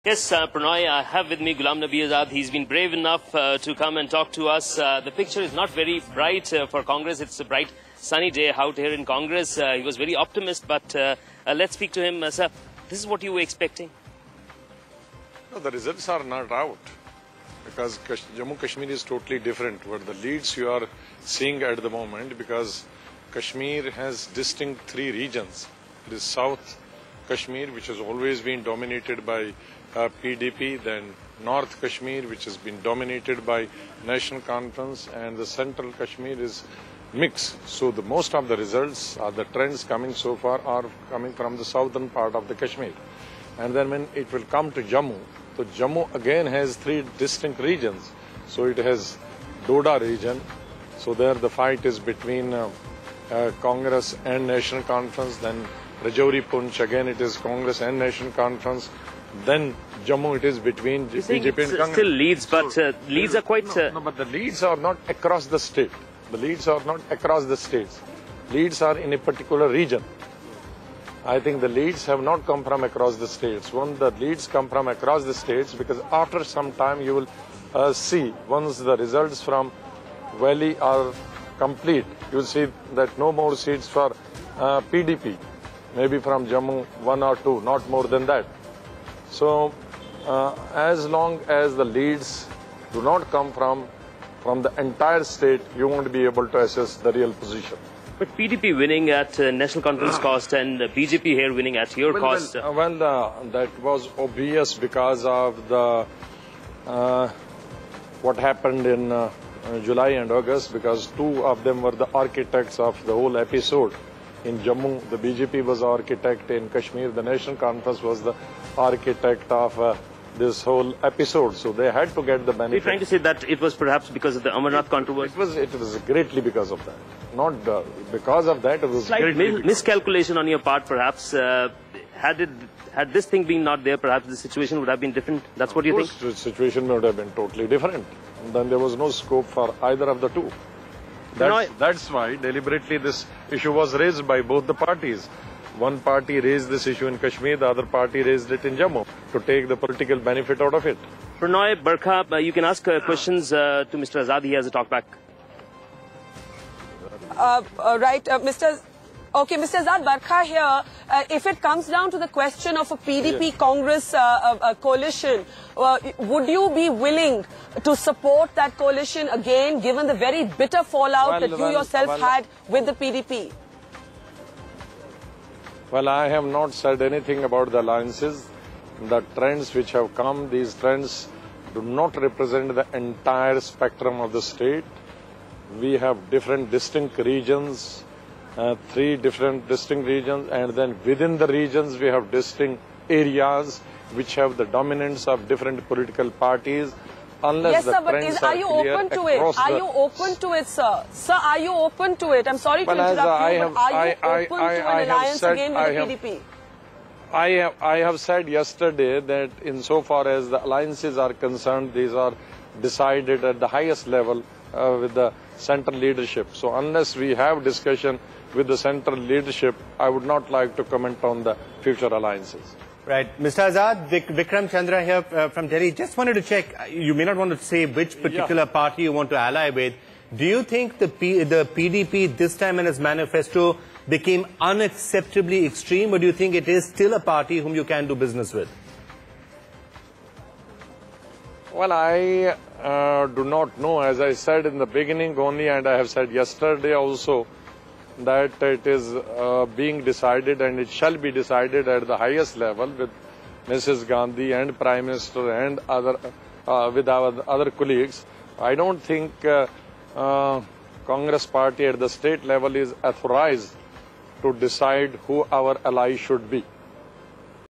Yes, Prannoy, I have with me Ghulam Nabi Azad. He's been brave enough to come and talk to us. The picture is not very bright for Congress. It's a bright, sunny day out here in Congress. He was very optimistic, but let's speak to him. Sir, this is what you were expecting? No, the results are not out because Jammu Kashmir is totally different. What the leads you are seeing at the moment, because Kashmir has distinct three regions. It is South Kashmir, which has always been dominated by PDP, then North Kashmir, which has been dominated by National Conference, and the Central Kashmir is mixed. So the most of the results, the trends coming so far are coming from the southern part of the Kashmir. And then when it will come to Jammu, so Jammu again has three distinct regions. So it has Doda region, so there the fight is between Congress and National Conference, then Rajouri Punch, again it is Congress and National Conference. Then Jammu, it is between BJP and Congress. Still leads, but leads are quite... No, but the leads are not across the state. The leads are not across the states. Leads are in a particular region. I think the leads have not come from across the states. When the leads come from across the states, because after some time you will see, once the results from Valley are complete, you will see that no more seats for PDP. Maybe from Jammu, one or two, not more than that. So, as long as the leads do not come from the entire state, you won't be able to assess the real position. But PDP winning at National Conference cost and BJP here winning at your cost. That was obvious because of the what happened in July and August, because two of them were the architects of the whole episode. In Jammu, the BJP was the architect. In Kashmir, the National Conference was the architect of this whole episode. So they had to get the benefit. You're trying to say that it was perhaps because of the Amarnath controversy? It was greatly because of that. Not because of that, it was slight miscalculation on your part, perhaps. Had this thing been not there, perhaps the situation would have been different. That's what you think? The situation would have been totally different. And then there was no scope for either of the two. That's why deliberately this issue was raised by both the parties. One party raised this issue in Kashmir, the other party raised it in Jammu to take the political benefit out of it. Prannoy, Barkha, you can ask questions to Mr. Azad. He has a talk back. Okay, Mr. Azad, Barkha here. If it comes down to the question of a PDP-Congress coalition, would you be willing to support that coalition again, given the very bitter fallout that you yourself had with the PDP? Well, I have not said anything about the alliances. The trends which have come, these trends do not represent the entire spectrum of the state. We have different distinct regions. Three different distinct regions, and then within the regions we have distinct areas which have the dominance of different political parties. Unless yes, sir, but are you open to it? Are you open to it, sir? Sir, are you open to it? I'm sorry to interrupt you, but are you open to an alliance again with the PDP? I have said yesterday that insofar as the alliances are concerned, these are decided at the highest level with the central leadership. So unless we have discussion with the central leadership, I would not like to comment on the future alliances. Right. Mr. Azad, Vikram Chandra here from Delhi. Just wanted to check, you may not want to say which particular party you want to ally with. Do you think the PDP this time in its manifesto became unacceptably extreme, or do you think it is still a party whom you can do business with? Well, I do not know. As I said in the beginning only, and I have said yesterday also, that it is being decided and it shall be decided at the highest level with Mrs. Gandhi and Prime Minister and with our other colleagues. I don't think Congress party at the state level is authorized to decide who our ally should be.